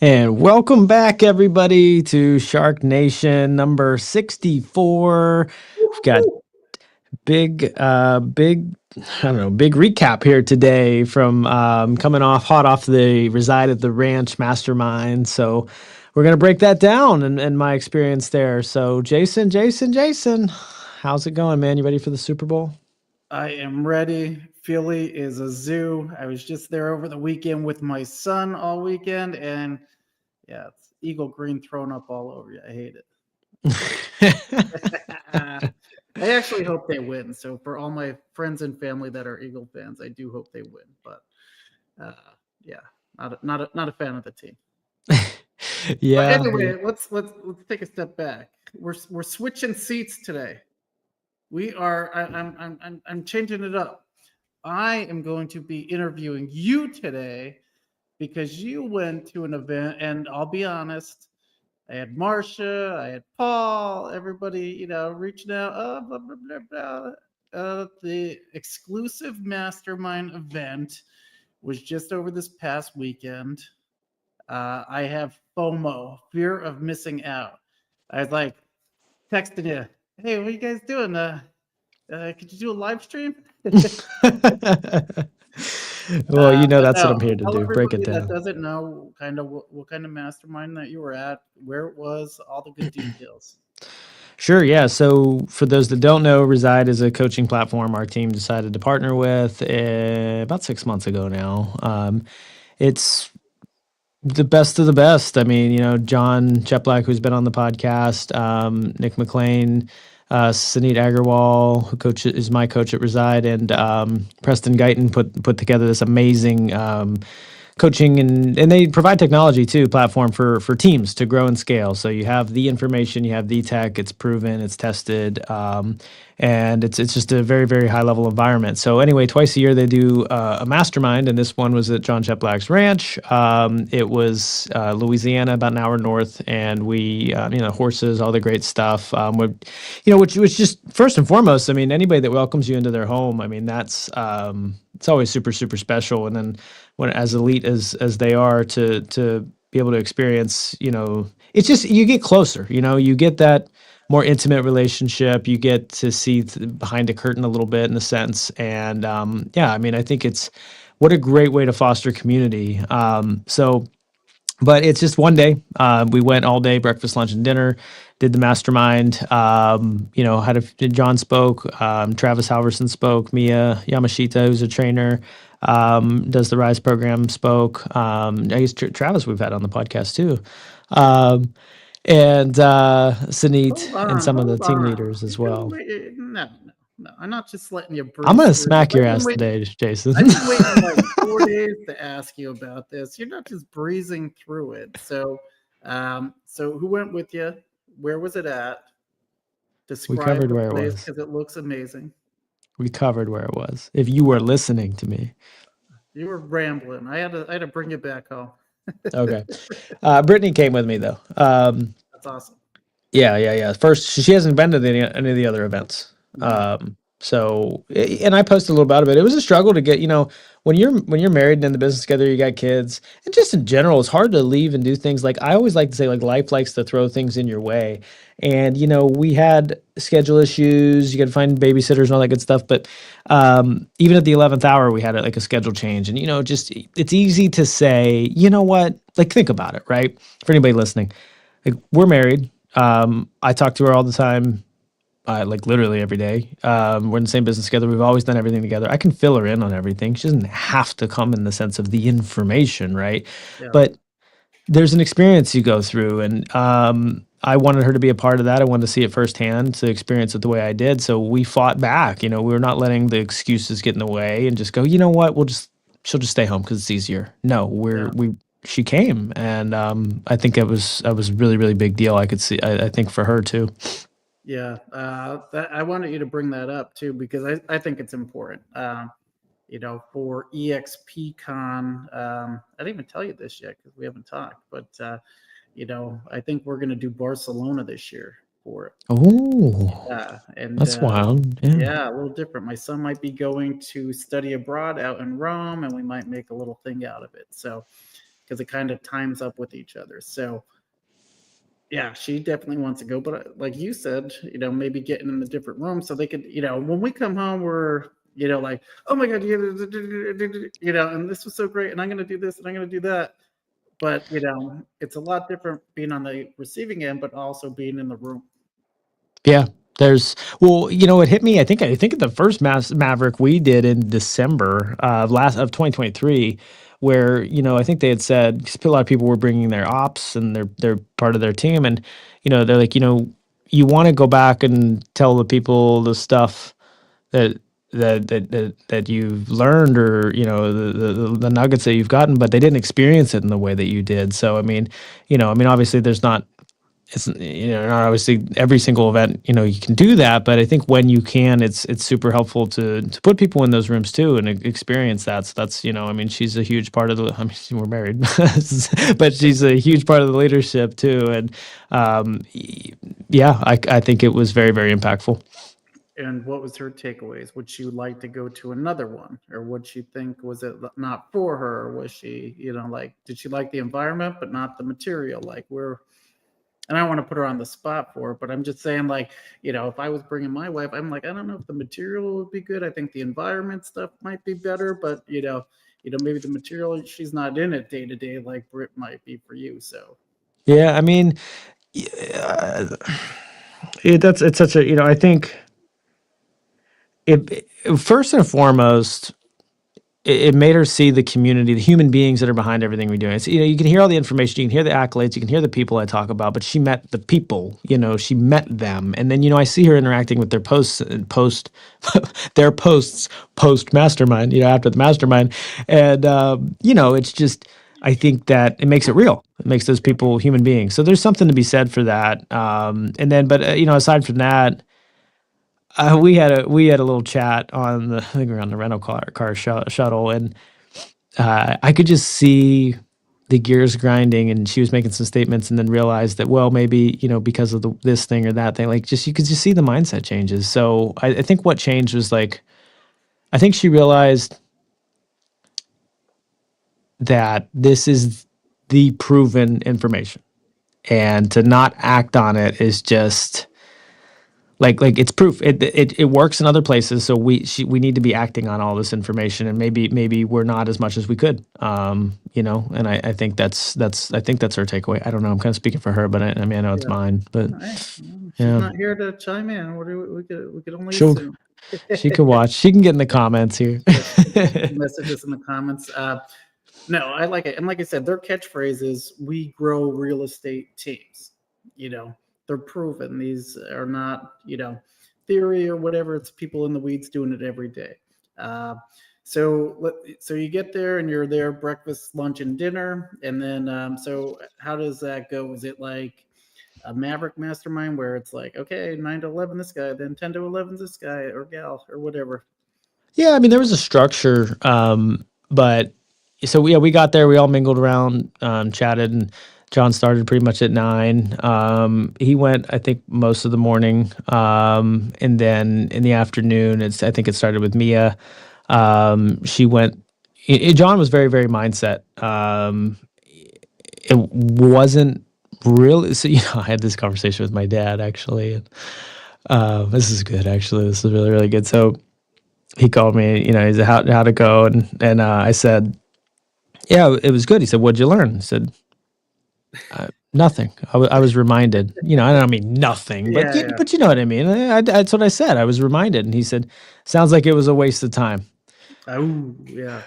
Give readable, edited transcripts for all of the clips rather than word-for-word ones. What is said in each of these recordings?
And welcome back, everybody, to Shark Nation number 64. We've got I don't know, big recap here today from coming hot off the Reside at the Ranch Mastermind. So we're going to break that down and my experience there. So, Jason, how's it going, man? You ready for the Super Bowl? I am ready. Philly is a zoo. I was just there over the weekend with my son all weekend, and yeah, it's eagle green thrown up all over you. I hate it. I actually hope they win. So for all my friends and family that are Eagle fans, I do hope they win. But uh, yeah, not a fan of the team. But Yeah. anyway, let's take a step back. We're switching seats today. We are. I'm changing it up. I am going to be interviewing you today because you went to an event, and I'll be honest, I had Marcia, I had Paul, everybody, reaching out, blah, blah, blah, blah. The exclusive mastermind event was just over this past weekend. I have FOMO, fear of missing out. I was like texting you, hey, what are you guys doing? Could you do a live stream? Well, But that's what I'm no, here to tell do. Break it everybody that down. doesn't know kind of what kind of mastermind that you were at, where it was, all the good details. Sure, yeah. So for those that don't know, Reside is a coaching platform our team decided to partner with about 6 months ago now. It's the best of the best. I mean, John Cheplack, who's been on the podcast, Nick McLean, Saneet Agarwal, is my coach at Reside, and Preston Guyton put together this amazing coaching and they provide technology too, platform for teams to grow and scale. So you have the information, you have the tech, it's proven, it's tested, and it's just a very, very high level environment. So anyway, twice a year they do a mastermind, and this one was at John Cheplack's ranch. It was Louisiana, about an hour north, and we horses, all the great stuff. Which just first and foremost, I mean, anybody that welcomes you into their home, I mean, that's it's always super, super special. And then when as elite as they are, to be able to experience, it's just you get closer. You get that more intimate relationship. You get to see behind a curtain a little bit in a sense. And yeah, I mean, I think it's what a great way to foster community. But it's just one day. We went all day, breakfast, lunch, and dinner. Did the mastermind. John spoke. Travis Halverson spoke. Mia Yamashita, who's a trainer, does the Rise program, spoke. I guess Travis we've had on the podcast too, and Saneet Hold and on, some of the hold team on. leaders as You've been well. waiting. No, no, no. I'm not just letting you I'm breeze gonna through this. smack your ass today, Jason. I've been waiting like 4 days to ask you about this. You're not just breezing through it. So who went with you? Where was it at? We Describe covered the where it place was. because it looks amazing. We covered where it was. If you were listening to me. You were rambling. I had to bring you back home. Okay. Brittany came with me though. That's awesome. Yeah. First, she hasn't been to any of the other events. Mhm. And I posted a little about it. It was a struggle to get, when you're married and in the business together, you got kids, and just in general, it's hard to leave and do things. Like I always like to say, like life likes to throw things in your way, and we had schedule issues. You got to find babysitters and all that good stuff. But even at the 11th hour, we had like a schedule change, and just it's easy to say, you know what, like think about it, right? For anybody listening, like we're married. I talk to her all the time, like literally every day. We're in the same business together. We've always done everything together. I can fill her in on everything. She doesn't have to come in the sense of the information, right? Yeah. But there's an experience you go through, and I wanted her to be a part of that. I wanted to see it firsthand, to experience it the way I did. So we fought back. We were not letting the excuses get in the way and just go, you know what, she'll just stay home because it's easier. No, Yeah. she came, and I think it was really, really big deal. I could see, I think for her too. Yeah. I wanted you to bring that up too because I think it's important. For EXPCon. I didn't even tell you this yet because we haven't talked, but I think we're going to do Barcelona this year for it. Oh, And that's wild. Yeah. yeah, a little different. My son might be going to study abroad out in Rome, and we might make a little thing out of it. So because it kind of times up with each other. So yeah, she definitely wants to go, but like you said, maybe getting in a different room so they could, when we come home, we're, like, oh my god, and this was so great, and I'm going to do this, and I'm going to do that. But it's a lot different being on the receiving end, but also being in the room. Yeah, there's well, it hit me. I think the first Maverick we did in December of 2023, where I think they had said 'cause a lot of people were bringing their ops and they're part of their team, and they're like, you want to go back and tell the people the stuff that that you've learned, or the nuggets that you've gotten, but they didn't experience it in the way that you did. So obviously there's not it's not obviously every single event you can do that, but I think when you can, it's super helpful to put people in those rooms too and experience that. So that's she's a huge part of the. We're married, but she's a huge part of the leadership too, and yeah, I think it was very, very impactful. And what was her takeaways? Would she like to go to another one, or would she think was it not for her? Or was she, like, did she like the environment but not the material? Like and I don't want to put her on the spot for it, but I'm just saying, like, if I was bringing my wife, I'm like, I don't know if the material would be good. I think the environment stuff might be better, but maybe the material, she's not in it day to day like Brit might be for you. So Yeah, yeah, it's such a I think first and foremost, it made her see the community, the human beings that are behind everything we're doing. It's, you can hear all the information, you can hear the accolades, you can hear the people I talk about, but she met the people, she met them. And then, I see her interacting with their posts and their posts post mastermind, after the mastermind. And, it's just, I think that it makes it real. It makes those people human beings. So there's something to be said for that. And then, but, aside from that, we had a little chat on the I think we were on the rental car shuttle, and I could just see the gears grinding, and she was making some statements, and then realized that, well, maybe because of this thing or that thing, like, just you could just see the mindset changes. So I think what changed was, like, I think she realized that this is the proven information, and to not act on it is just like it's proof. It works in other places, so we need to be acting on all this information, and maybe we're not as much as we could. And I think that's I think that's her takeaway. I don't know. I'm kind of speaking for her, but I mean, I know it's yeah. mine. But Hey, she's yeah, not here to chime in. What do we could only she'll assume. she can watch. She can get in the comments here. Yeah, messages in the comments. No, I like it. And like I said, their catchphrase is "We grow real estate teams." They're proven. These are not, theory or whatever. It's people in the weeds doing it every day. So you get there and you're there breakfast, lunch, and dinner, and then so how does that go? Is it like a Maverick Mastermind where it's like, okay, 9 to 11 this guy, then 10 to 11 this guy or gal or whatever? Yeah, there was a structure, but so we got there, we all mingled around, chatted, and John started pretty much at 9. He went, I think, most of the morning, and then in the afternoon, I think it started with Mia. She went. John was very, very mindset. It wasn't really. So, I had this conversation with my dad, actually, and this is good. Actually, this is really, really good. So he called me, he said, how'd it go? And I said, yeah, it was good. He said, what'd you learn? I said, nothing. I was reminded, I don't mean nothing, but Yeah, yeah. but you know what I mean. That's what I said. I was reminded. And he said, sounds like it was a waste of time. Oh, yeah.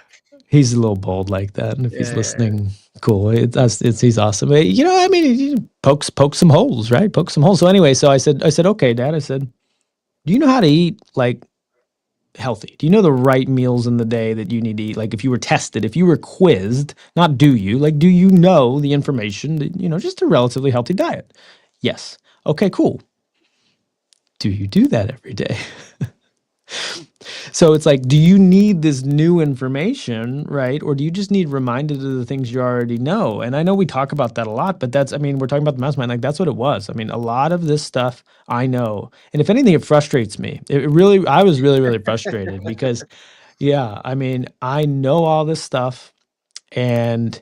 He's a little bold like that. And if he's Yeah, yeah, listening, cool. He's awesome. But, he poke some holes, right? Poke some holes. So anyway, so I said, okay, Dad. I said, do you know how to eat, like, healthy? Do you know the right meals in the day that you need to eat? Like, if you were tested, if you were quizzed, not do you, like, do you know the information that, just a relatively healthy diet? Yes. Okay, cool. Do you do that every day? So it's like, do you need this new information, right? Or do you just need reminded of the things you already know? And I know we talk about that a lot, but we're talking about the mastermind. Like, that's what it was. A lot of this stuff I know. And if anything, it frustrates me. I was really, really frustrated because, yeah, I know all this stuff, and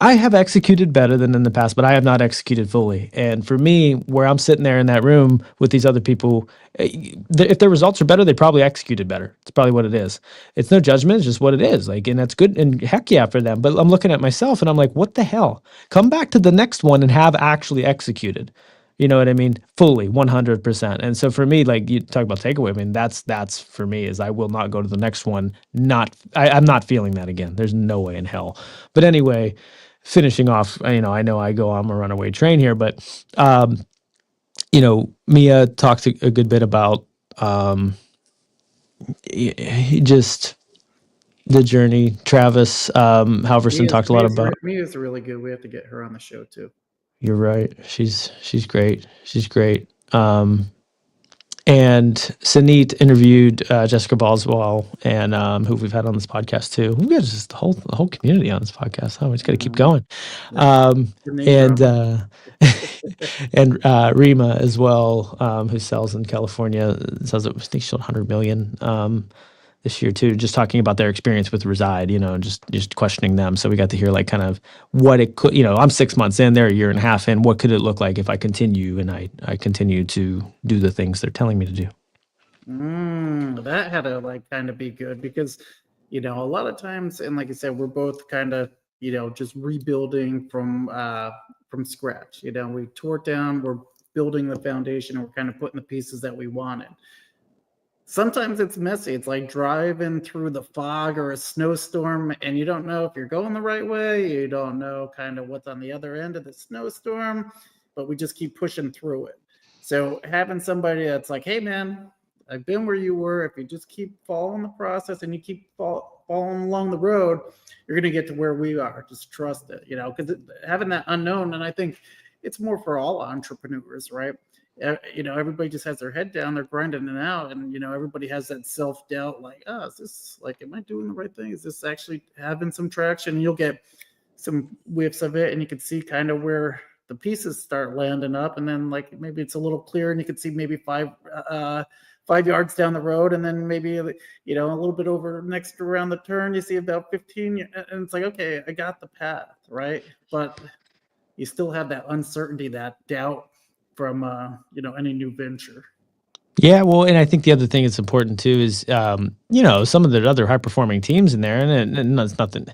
I have executed better than in the past, but I have not executed fully. And for me, where I'm sitting there in that room with these other people, if their results are better, they probably executed better. It's probably what it is. It's no judgment. It's just what it is. Like, and that's good. And heck yeah for them. But I'm looking at myself and I'm like, what the hell? Come back to the next one and have actually executed. You know what I mean? Fully, 100%. And so for me, like you talk about takeaway, I mean, that's for me is I will not go to the next one. I'm not feeling that again. There's no way in hell. But anyway, finishing off, I know I go on a runaway train here, but Mia talked a good bit about just the journey. Travis Halverson talked a lot about. Mia's really good. We have to get her on the show too. You're right. She's great. She's great. And Sanit interviewed Jessica Boswell, and who we've had on this podcast too. We've got just the whole community on this podcast. Huh? We just got to keep going. And and Rima as well, who sells in California, sells it. I think she sold 100 million this year too. Just talking about their experience with Reside, just questioning them. So we got to hear like kind of what it could. I'm 6 months in, they're a year and a half in. What could it look like if I continue and I continue to do the things they're telling me to do? That had to like kind of be good because a lot of times, and like I said, we're both kind of just rebuilding from scratch. We tore it down, we're building the foundation, and we're kind of putting the pieces that we wanted. Sometimes it's messy. It's like driving through the fog or a snowstorm, and you don't know if you're going the right way. You don't know kind of what's on the other end of the snowstorm, but we just keep pushing through it. So having somebody that's like, hey, man, I've been where you were. If you just keep following the process and you keep following along the road, you're going to get to where we are. Just trust it, because having that unknown, and I think it's more for all entrepreneurs, right? Everybody just has their head down, they're grinding it out, and everybody has that self-doubt, like, is this like, am I doing the right thing? Is this actually having some traction? And you'll get some whiffs of it, and you can see kind of where the pieces start landing up, and then like maybe it's a little clearer, and you can see maybe 5 yards down the road, and then maybe a little bit over next around the turn, you see about 15, and it's like, okay, I got the path, right? But you still have that uncertainty, that doubt from any new venture. Yeah, well, and I think the other thing that's important too is some of the other high performing teams in there, and it's nothing.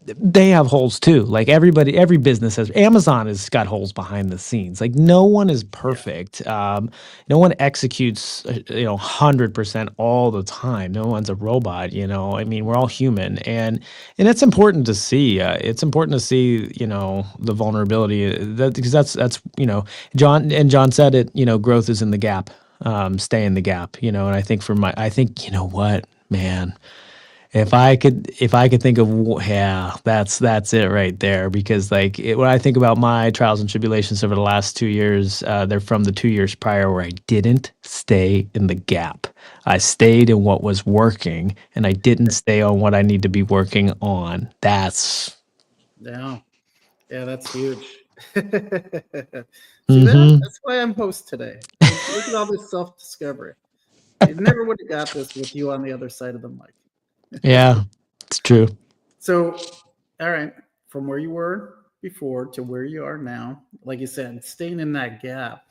They have holes too. Like every business has. Amazon has got holes behind the scenes. Like no one is perfect. No one executes 100% all the time. No one's a robot. I mean, we're all human, and it's important to see. It's important to see the vulnerability because that's John said it. Growth is in the gap. Stay in the gap. And I think you know what, man. If I could think of, that's it right there. Because when I think about my trials and tribulations over the last 2 years, they're from the 2 years prior where I didn't stay in the gap. I stayed in what was working, and I didn't stay on what I need to be working on. That's that's huge. See that's why I'm host today. Look at all this self-discovery. You never would have got this with you on the other side of the mic. Yeah, it's true. So, all right, from where you were before to where you are now, like you said, staying in that gap,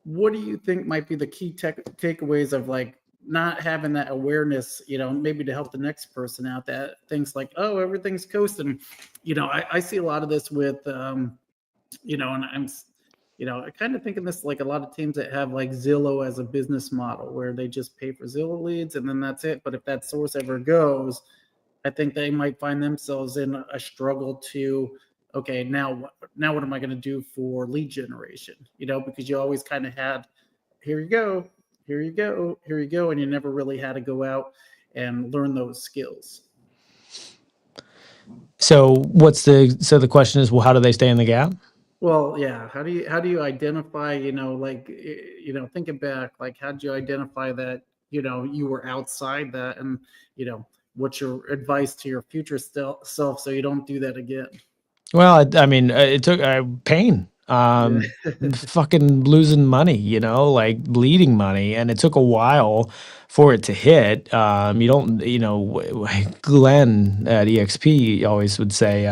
what do you think might be the key takeaways of like not having that awareness, maybe to help the next person out, that things like, oh, everything's coasting. I see a lot of this with, and I'm I kind of think of this like a lot of teams that have like Zillow as a business model where they just pay for Zillow leads and then that's it. But if that source ever goes, I think they might find themselves in a struggle to, okay, now what am I going to do for lead generation? Because you always kind of had, here you go, and you never really had to go out and learn those skills. So the question is, well, how do they stay in the gap? Well, yeah. How do you identify, thinking back, like, how did you identify that, you were outside that, and, what's your advice to your future self so you don't do that again? Well, I mean, it took pain. Yeah. fucking losing money, like bleeding money. And it took a while for it to hit. You don't, Glenn at EXP always would say,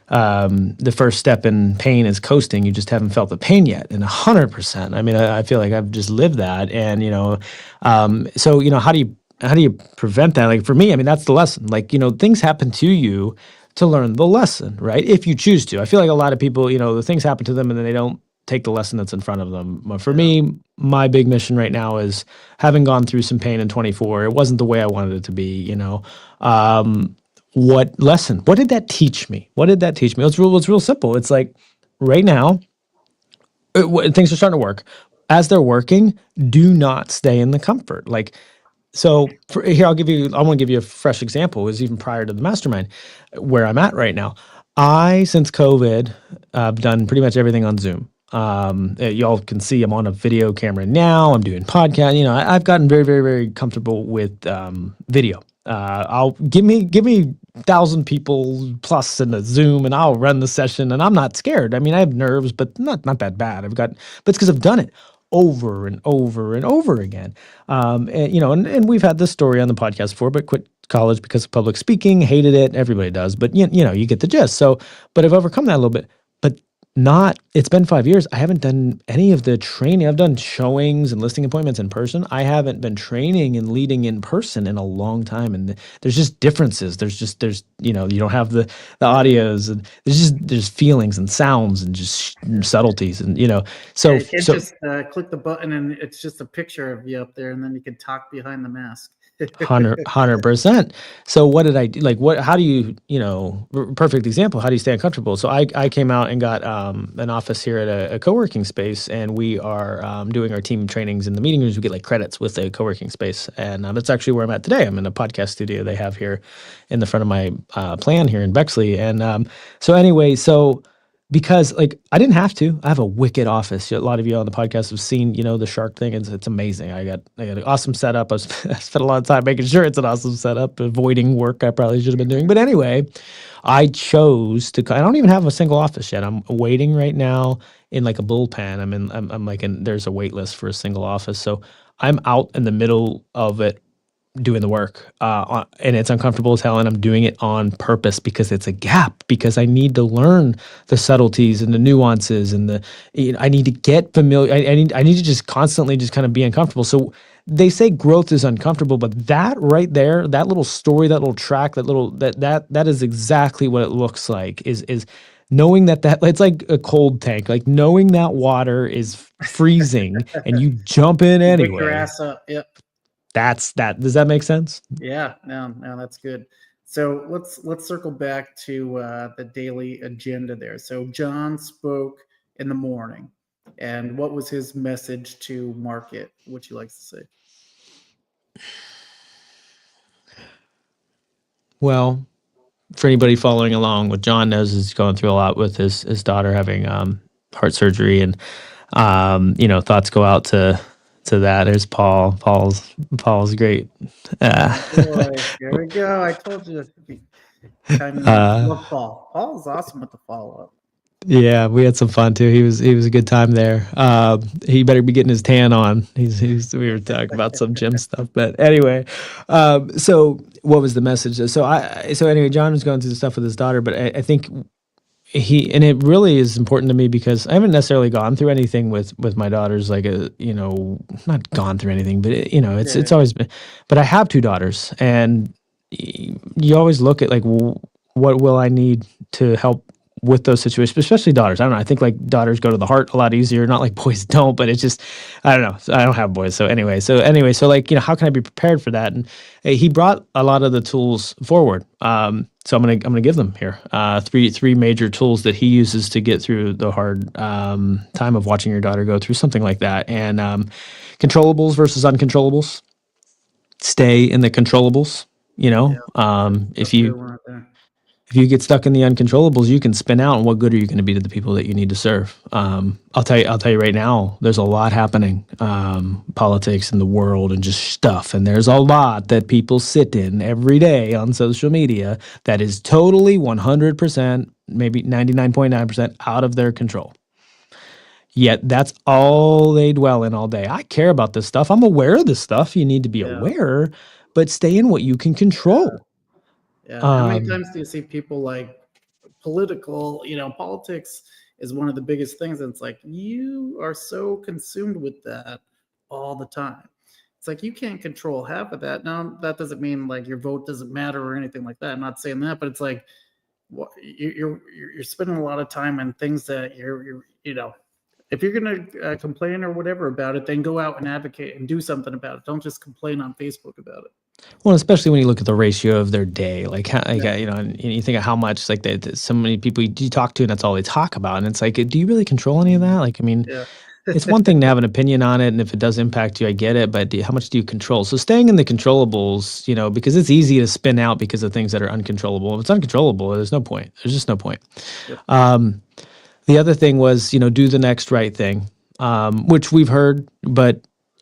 the first step in pain is coasting. You just haven't felt the pain yet. And 100%. I mean, I feel like I've just lived that. And, so, how do you prevent that? Like for me, I mean, that's the lesson. Like, things happen to you to learn the lesson, right? If you choose to. I feel like a lot of people, the things happen to them and then they don't take the lesson that's in front of them. But for Yeah. me, my big mission right now is having gone through some pain in 24. It wasn't the way I wanted it to be. Um, what lesson? What did that teach me? What did that teach me? It's real simple. It's like right now, things are starting to work. As they're working, do not stay in the comfort. Like so here, I want to give you a fresh example. It was even prior to the mastermind where I'm at right now. Since COVID, I've done pretty much everything on Zoom. Y'all can see I'm on a video camera now. I'm doing podcast. I've gotten very, very, very comfortable with video. I'll give me 1,000 people plus in the Zoom, and I'll run the session, and I'm not scared. I mean, I have nerves, but not that bad. But it's because I've done it over and over and over again. And we've had this story on the podcast before, but quit college because of public speaking, hated it. Everybody does, but you get the gist. So, but I've overcome that a little bit. But it's been 5 years. I haven't done any of the training. I've done showings and listing appointments in person. I haven't been training and leading in person in a long time. And there's just differences. You don't have the audios, and there's feelings and sounds and just subtleties. And, Yeah, so, you can't so just click the button and it's just a picture of you up there, and then you can talk behind the mask. 100%. So what did I do? Like how do you, perfect example, how do you stay uncomfortable? So I came out and got an office here at a co-working space, and we are doing our team trainings in the meeting rooms. We get like credits with a co-working space. And that's actually where I'm at today. I'm in a podcast studio they have here in the front of my plan here in Bexley. And so anyway, because like I didn't have to. I have a wicked office. A lot of you on the podcast have seen, the shark thing. It's amazing. I got an awesome setup. I spent a lot of time making sure it's an awesome setup, avoiding work I probably should have been doing. But anyway, I chose to. I don't even have a single office yet. I'm waiting right now in like a bullpen. I'm like there's a wait list for a single office. So I'm out in the middle of it doing the work, and it's uncomfortable as hell, and I'm doing it on purpose because it's a gap, because I need to learn the subtleties and the nuances and I need to get familiar. I need to just constantly just kind of be uncomfortable. So they say growth is uncomfortable, but that right there, that little story, that little track, that is exactly what it looks like, is knowing that it's like a cold tank, like knowing that water is freezing and you jump in You wake your anyway. ass up. Yep. That's that. Does that make sense? Yeah. No, that's good. So let's circle back to the daily agenda there. So John spoke in the morning, and what was his message to market? What you like to say? Well, for anybody following along, what John knows is he's going through a lot with his daughter having heart surgery, and thoughts go out to that. There's Paul. Paul's great. Boy, here we go. I told you this would be timing. Love Paul. Paul's awesome with the follow up. Yeah, we had some fun too. He was a good time there. He better be getting his tan on. We were talking about some gym stuff, but anyway. So what was the message? So anyway, John was going through the stuff with his daughter, but I think and it really is important to me because I haven't necessarily gone through anything with my daughters, like not gone through anything, but it's always been. But I have two daughters, and you always look at like, what will I need to help with those situations, especially daughters. I don't know. I think like daughters go to the heart a lot easier. Not like boys don't, but it's just, I don't know. So I don't have boys. So anyway, so like, how can I be prepared for that? And he brought a lot of the tools forward. So I'm gonna give them here. Three major tools that he uses to get through the hard time of watching your daughter go through something like that. And controllables versus uncontrollables. Stay in the controllables. If you get stuck in the uncontrollables, you can spin out. And what good are you going to be to the people that you need to serve? I'll tell you right now, there's a lot happening, politics in the world and just stuff. And there's a lot that people sit in every day on social media that is totally 100%, maybe 99.9% out of their control. Yet that's all they dwell in all day. I care about this stuff. I'm aware of this stuff. You need to be Yeah. aware, but stay in what you can control. Yeah. How many Um, times do you see people like political, politics is one of the biggest things. And it's like, you are so consumed with that all the time. It's like you can't control half of that. Now, that doesn't mean like your vote doesn't matter or anything like that. I'm not saying that, but it's like, you're spending a lot of time on things that if you're gonna complain or whatever about it, then go out and advocate and do something about it. Don't just complain on Facebook about it. well, especially when you look at the ratio of their day, like, Yeah, and you think of how much like so many people you talk to, and that's all they talk about, and it's like, do you really control any of that? Like, I mean, yeah, it's one thing to have an opinion on it, and if it does impact you, I get it, but how much do you control? So staying in the controllables, because it's easy to spin out because of things that are uncontrollable. If it's uncontrollable, there's no point. There's just no point. yep, Um, the other thing was, do the next right thing, which we've heard, but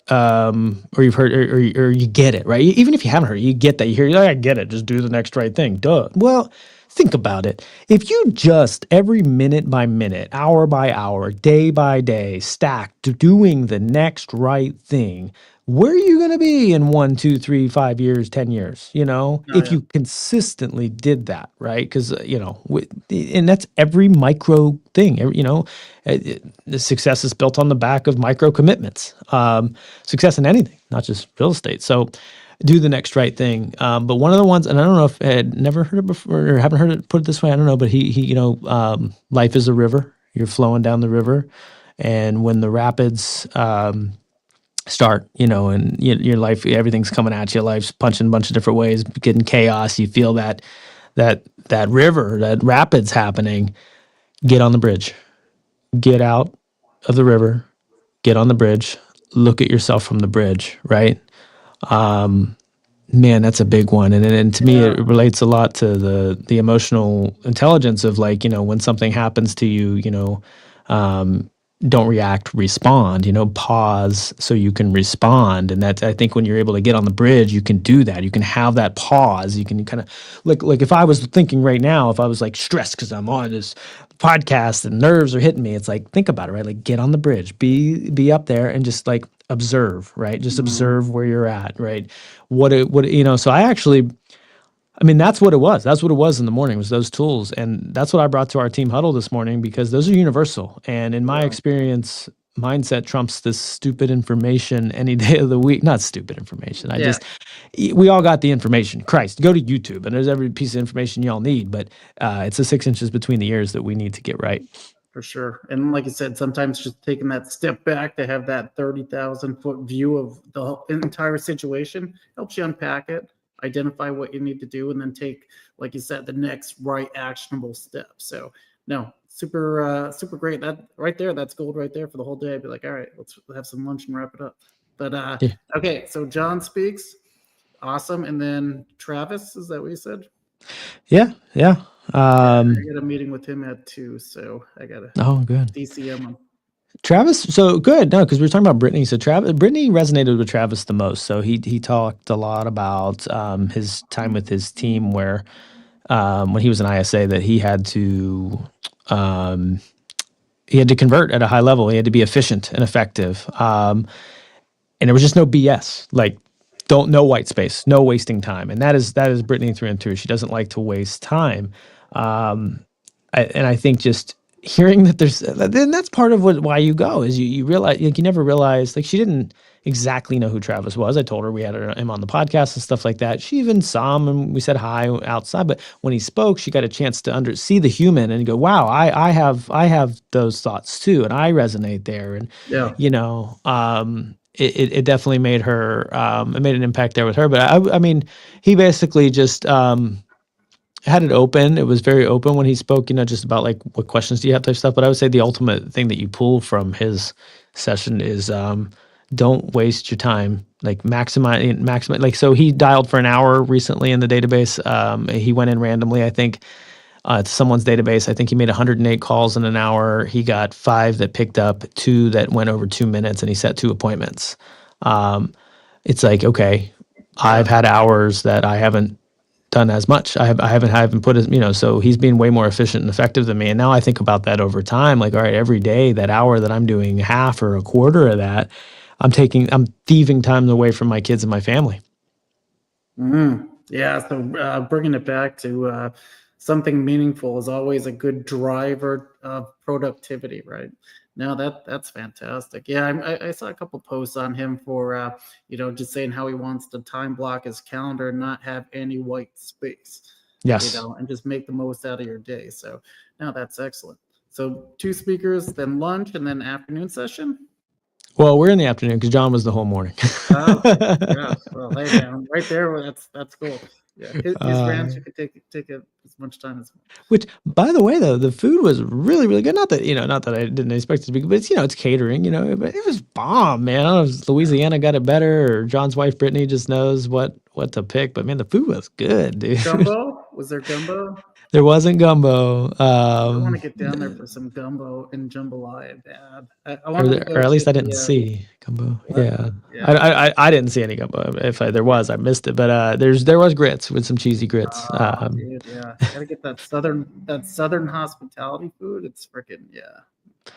or you've heard, or you get it, right? Even if you haven't heard it, you get that. You hear, "Yeah, I get it. Just do the next right thing." Duh. Well, think about it. If you just every minute by minute, hour by hour, day by day, stacked doing the next right thing, where are you going to be in 1, 2, 3, 5 years, 10 years? oh If yeah, you consistently did that, right? Because and that's every micro thing. The success is built on the back of micro commitments. Success in anything, not just real estate. So do the next right thing. But one of the ones, and I don't know if I had never heard it before or haven't heard it put it this way. I don't know, but he life is a river. You're flowing down the river, and when the rapids start, and your life, everything's coming at you. Life's punching a bunch of different ways, getting chaos. You feel that river, that rapids happening. Get on the bridge. Get out of the river. Get on the bridge. Look at yourself from the bridge. Right. Man, that's a big one, and to me, yeah, it relates a lot to the emotional intelligence of, like, when something happens to you, don't react, respond. Pause so you can respond, and that's, I think, when you're able to get on the bridge, you can do that. You can have that pause. You can kind of like if I was thinking right now, if I was like stressed because I'm on this podcast and nerves are hitting me, it's like, think about it, right? Like, get on the bridge, be up there, and just like observe, right? Just mhm, observe where you're at, right? So I mean, that's what it was. That's what it was in the morning, was those tools. And that's what I brought to our team huddle this morning, because those are universal. And in my yeah, experience, mindset trumps this stupid information any day of the week. Not stupid information. yeah. We all got the information. Christ, go to YouTube and there's every piece of information y'all need. But it's the 6 inches between the ears that we need to get right. For sure. And like you said, sometimes just taking that step back to have that 30,000-foot view of the entire situation helps you unpack it, identify what you need to do, and then take, like you said, the next right actionable step. So, no, super great. That right there, that's gold right there for the whole day. I'd be like, all right, let's have some lunch and wrap it up. But Yeah. okay, so John speaks. Awesome. And then Travis, is that what you said? Yeah. Yeah. Yeah, I got a meeting with him at 2, so I gotta Oh, good. DCM him. Travis, so good. No, because we were talking about Brittany. So Brittany resonated with Travis the most. So he talked a lot about his time with his team, where when he was in ISA, that um, he had to convert at a high level. He had to be efficient and effective, and there was just no BS. Like, don't no white space, no wasting time, and that is Brittany through and through. She doesn't like to waste time. Um, and I think just hearing that then that's part of why you go, is you realize, like, you never realized, like, she didn't exactly know who Travis was. I told her we had him on the podcast and stuff like that. She even saw him and we said hi outside, but when he spoke, she got a chance to see the human and go, wow, I have those thoughts too, and I resonate there. And Yeah. it definitely made her, it made an impact there with her. But I mean, he basically just had it open. It was very open when he spoke, just about like, what questions do you have, type stuff. But I would say the ultimate thing that you pull from his session is, don't waste your time. Like, maximize. Like, so he dialed for an hour recently in the database. He went in randomly, I think, to someone's database. I think he made 108 calls in an hour. He got 5 that picked up, 2 that went over 2 minutes, and he set 2 appointments. Um, it's like, okay, Yeah. I've had hours that I haven't done as much. I haven't put as, so he's being way more efficient and effective than me. And now I think about that over time, like, all right, every day, that hour that I'm doing half or a quarter of that, I'm thieving time away from my kids and my family. Yeah, so bringing it back to something meaningful is always a good driver of productivity, right? Now that's fantastic. Yeah, I saw a couple posts on him for just saying how he wants to time block his calendar and not have any white space, Yes. and just make the most out of your day. So now that's excellent. So two speakers, then lunch, and then afternoon session. Well, we're in the afternoon because John was the whole morning. Oh, okay. Yeah. Well, hey man, right there. Well, that's cool. Yeah. His ranch, uh, you could take it as much time as. which, by the way, though, the food was really, really good. Not that I didn't expect it to be good, but it's catering, but it was bomb, man. I don't know if Louisiana got it better or John's wife Brittany just knows what to pick, but man, the food was good, dude. Gumbo? Was there gumbo? There wasn't gumbo. I want to get down there for some gumbo and jambalaya, Dad. I wanted to Or go at to least I didn't the see gumbo. what? Yeah, Yeah. I didn't see any gumbo. If there Yeah. was, I missed it. But there was grits with some cheesy grits. Oh, dude, yeah. Gotta get that southern hospitality food. It's freaking yeah.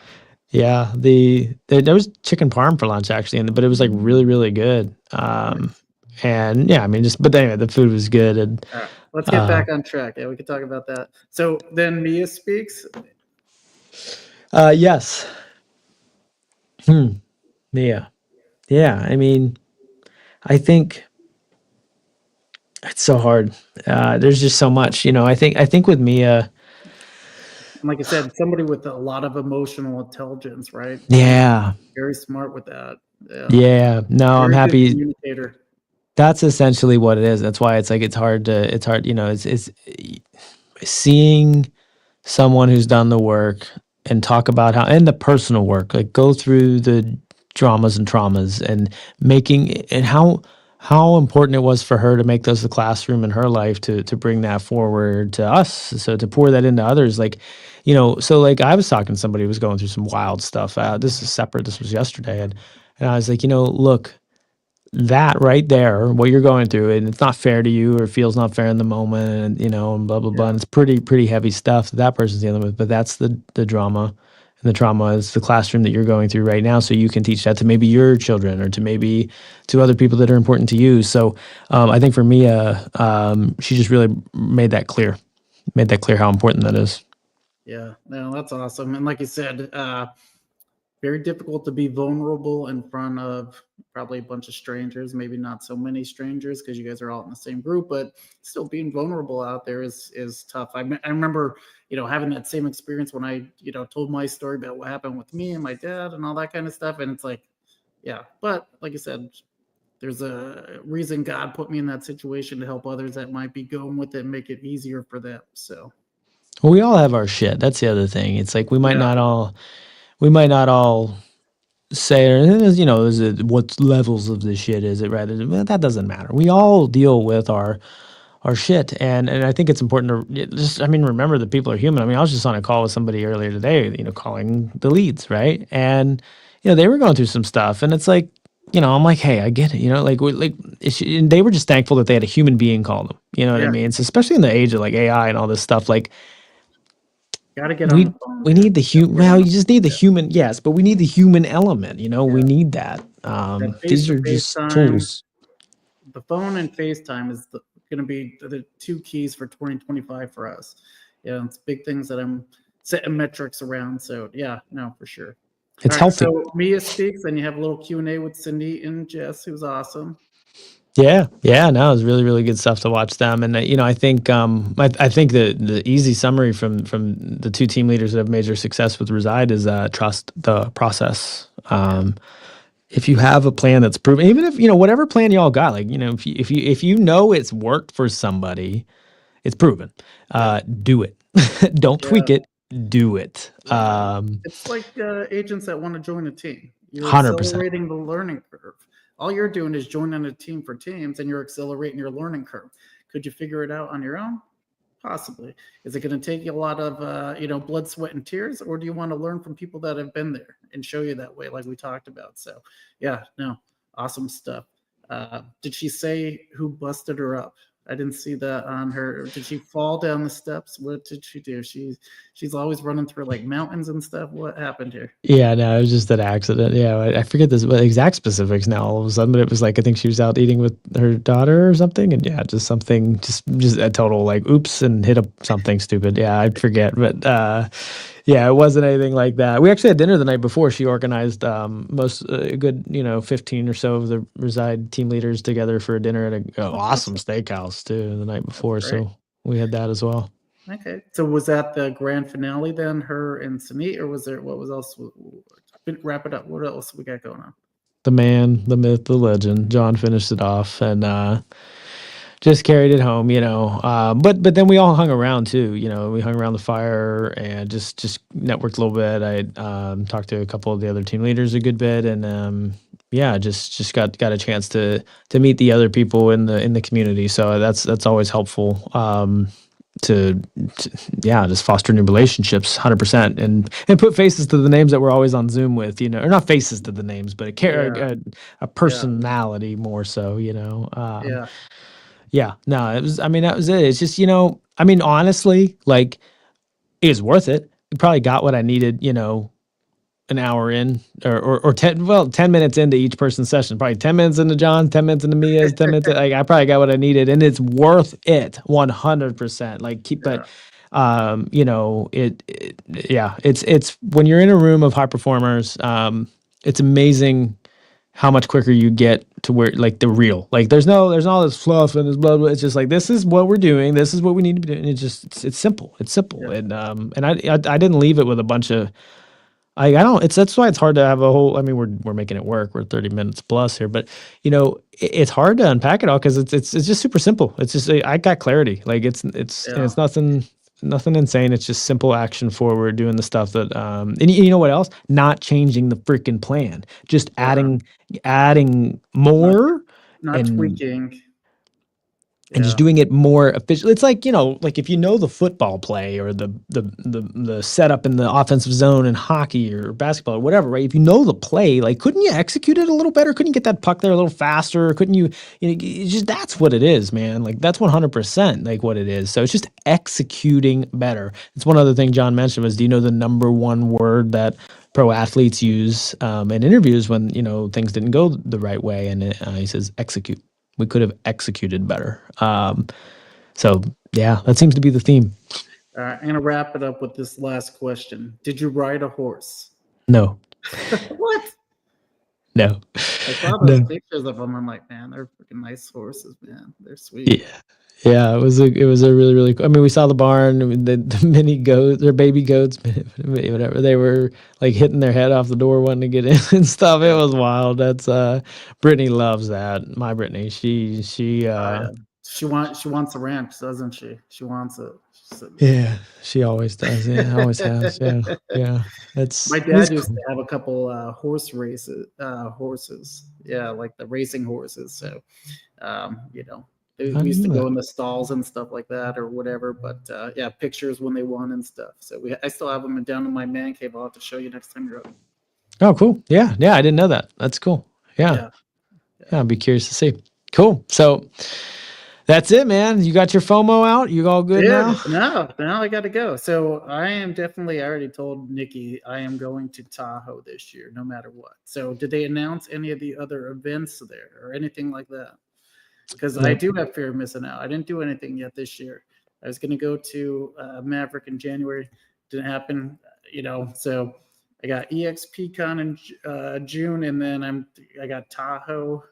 Yeah, there was chicken parm for lunch actually, but it was like really, really good. Nice. And yeah, I mean, but anyway, the food was good. And All right, let's get uh, back on track. Yeah, we could talk about that. So then Mia speaks. yes, yeah, yeah. I mean, I think it's so hard. There's just so much, I think with Mia, And like I said, somebody with a lot of emotional intelligence, right? yeah, Very smart with that. Yeah. yeah. No, I'm Very good happy. communicator. That's essentially what it is. That's why it's like it's hard, it's seeing someone who's done the work and talk about how, and the personal work, like go through the dramas and traumas and how important it was for her to make those the classroom in her life to bring that forward to us. So to pour that into others, like, so like I was talking to somebody who was going through some wild stuff. This is separate. This was yesterday. And I was like, look, that right there, what you're going through, and it's not fair to you or feels not fair in the moment, and and blah blah blah. And Yeah. it's pretty heavy stuff that person's dealing with. But that's the drama, and the trauma is the classroom that you're going through right now. So you can teach that to maybe your children or to maybe to other people that are important to you. So I think for Mia, she just really made that clear how important that is. Yeah. No, that's awesome. And like you said, very difficult to be vulnerable in front of probably a bunch of strangers, maybe not so many strangers because you guys are all in the same group, but still being vulnerable out there is tough. I remember, having that same experience when I, told my story about what happened with me and my dad and all that kind of stuff. And it's like, yeah, but like I said, there's a reason God put me in that situation to help others that might be going with it and make it easier for them. So, Well, we all have our shit. That's the other thing. It's like yeah, we might not all say, is it what levels of this shit is it? Rather, that doesn't matter. We all deal with our shit, and I think it's important to just, I mean, remember that people are human. I mean, I was just on a call with somebody earlier today, calling the leads, right? And they were going through some stuff, and it's like, I'm like, hey, I get it, like and they were just thankful that they had a human being call them. You know what I yeah, mean? So especially in the age of like AI and all this stuff, like got to get on the we phone, we dude. need the Got to human. get on Well, the you just phone. need the human, yes, but we need the human element. Yeah, We need that. that These are face-to-face just time, tools. the phone and FaceTime is going to be the two keys for 2025 for us. Yeah, it's big things that I'm setting metrics around. So yeah, no, for sure. It's All right, healthy. so Mia speaks, then you have a little Q&A with Cindy and Jess, who's awesome. Yeah, yeah, no, it was really, really good stuff to watch them, and I think I think the easy summary from the two team leaders that have major success with Reside is trust the process. Yeah, If you have a plan that's proven, even if whatever plan y'all got, like if you know it's worked for somebody, it's proven. yeah, Do it. Don't yeah. tweak it. Do it. Yeah. It's like agents that want to join a team. You're 100%. accelerating the learning curve. All you're doing is joining a team for teams and you're accelerating your learning curve. Could you figure it out on your own? Possibly. Is it going to take you a lot of blood, sweat, and tears, or do you want to learn from people that have been there and show you that way, like we talked about? So, yeah, no, awesome stuff. Did she say who busted her up? I didn't see that on her. Did she fall down the steps? What did she do? She's always running through like mountains and stuff. What happened here? Yeah, no, it was just an accident. Yeah, I forget this what exact specifics now all of a sudden, but it was like I think she was out eating with her daughter or something, and yeah, just something, just a total like oops and hit up something stupid. Yeah, I forget, but yeah, it wasn't anything like that. We actually had dinner the night before. She organized most a good 15 or so of the Reside team leaders together for a dinner at a Oh, awesome awesome. steakhouse too the night That's before, great. so we had that as well. Okay. So was that the grand finale then, her and Sunit, or was there what was else? Wrap it up. What else we got going on? The man, the myth, the legend. John finished it off and just carried it home, but then we all hung around too. We hung around the fire and just networked a little bit. I talked to a couple of the other team leaders a good bit, and yeah, just got a chance to meet the other people in the community. So that's always helpful. To, to yeah, just foster new relationships, 100%, and put faces to the names that we're always on Zoom with, or not faces to the names, but Yeah. a Yeah. personality more so, Yeah. yeah, no, it was, I mean, that was it. It's just, I mean, honestly, like, it was worth it. I probably got what I needed, an hour in or 10 minutes into each person's session, probably 10 minutes into John, 10 minutes into Mia's, 10 minutes, like, I probably got what I needed, and it's worth it 100%. Like, Yeah. yeah, it's when you're in a room of high performers, it's amazing how much quicker you get to where like the real like there's all this fluff and this blah blah. It's just like this is what we're doing. This is what we need to be doing. It's simple. It's simple. Yeah. And I didn't leave it with a bunch of I don't. It's that's why it's hard to have a whole. I mean, we're making it work. We're 30 minutes plus here, but it's hard to unpack it all because it's just super simple. It's just I got clarity. Like and Yeah. it's nothing insane. It's just simple action forward, doing the stuff that and you know what else? Not changing the freaking plan, just Yeah. adding Not more not and tweaking. just Yeah. doing it more efficient. It's like, like if you know the football play or the setup in the offensive zone in hockey or basketball or whatever, right? If you know the play, like couldn't you execute it a little better? Couldn't you get that puck there a little faster? Couldn't you, it's just that's what it is, man. Like that's 100% like what it is. So it's just executing better. It's one other thing John mentioned was, do you know the number one word that pro athletes use in interviews when, things didn't go the right way? And he says, execute. We could have executed better. So yeah, that seems to be the theme. All right. I'm gonna wrap it up with this last question. Did you ride a horse? No, What? no, I saw those no. pictures of them. I'm like, man, they're freaking nice horses, man. They're sweet. Yeah, yeah. It was a really really. I mean, we saw the barn. I mean, the mini goats or baby goats, whatever. They were like hitting their head off the door wanting to get in and stuff. It Yeah. was wild. That's Brittany loves that. My Brittany, she Oh yeah. She wants a ranch, doesn't she? She wants it. She said, yeah, she always does. Yeah, always has. Yeah, yeah. my It's dad used to cool. have a couple horses. Yeah, like the racing horses. So we I used didn't to know go that. in the stalls and stuff like that or whatever. But yeah, pictures when they won and stuff. So I still have them down in my man cave. I'll have to show you next time you're up. Oh, cool. Yeah, yeah. I didn't know that. That's cool. Yeah, Yeah, yeah. yeah. I'd be curious to see. Cool. So that's it, man. You got your FOMO out. You all good Dude, now? now I got to go. So I am definitely. I already told Nikki I am going to Tahoe this year, no matter what. So did they announce any of the other events there or anything like that? Because I No. do have fear of missing out. I didn't do anything yet this year. I was going to go to Maverick in January, didn't happen. So I got EXPCon in June, and then I got Tahoe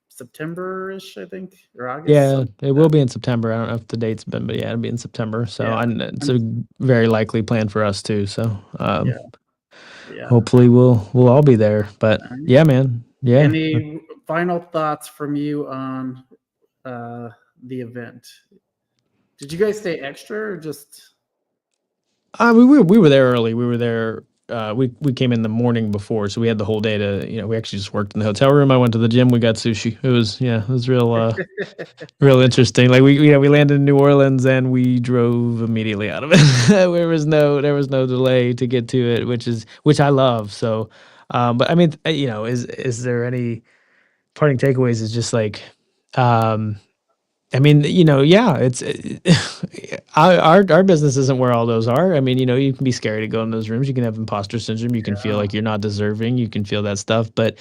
September-ish, I think, or August, Yeah, something it like will that. be in September. I don't know if the date's been, but yeah, it'll be in September. So Yeah, and it's I'm, a very likely plan for us too. So yeah, yeah. hopefully we'll all be there. But yeah, man. Yeah. Any final thoughts from you on uh, the event? Did you guys stay extra or just? We were there early. We were there. We came in the morning before, so we had the whole day to. We actually just worked in the hotel room. I went to the gym. We got sushi. It was real interesting. Like we landed in New Orleans and we drove immediately out of it. There was no delay to get to it, which I love. So, but I mean, is there any parting takeaways? Is just like, um, I mean, yeah, it's our business isn't where all those are. I mean, you can be scary to go in those rooms. You can have imposter syndrome. You can feel Yeah. like you're not deserving. You can feel that stuff, but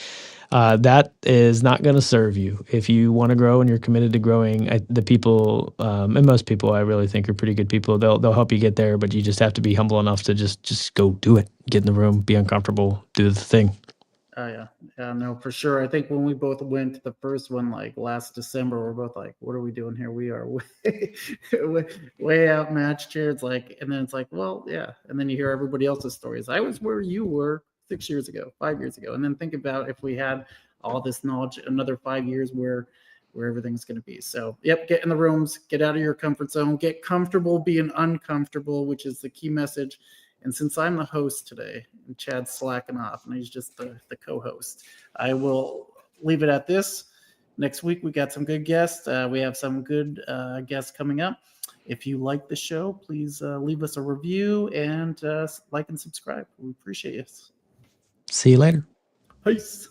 that is not going to serve you. If you want to grow and you're committed to growing, the people and most people I really think are pretty good people. They'll help you get there, but you just have to be humble enough to just go do it. Get in the room, be uncomfortable, do the thing. Oh yeah, no, for sure. I think when we both went to the first one, like last December, we're both like, "What are we doing here? We are way outmatched here." It's like, and then it's like, well, yeah, and then you hear everybody else's stories. I was where you were 6 years ago, 5 years ago, and then think about if we had all this knowledge, another 5 years where everything's going to be. So, yep, get in the rooms, get out of your comfort zone, get comfortable being uncomfortable, which is the key message. And since I'm the host today and Chad's slacking off and he's just the co-host, I will leave it at this. Next week, we got some good guests. We have some good guests coming up. If you like the show, please leave us a review and like and subscribe. We appreciate it. See you later. Peace.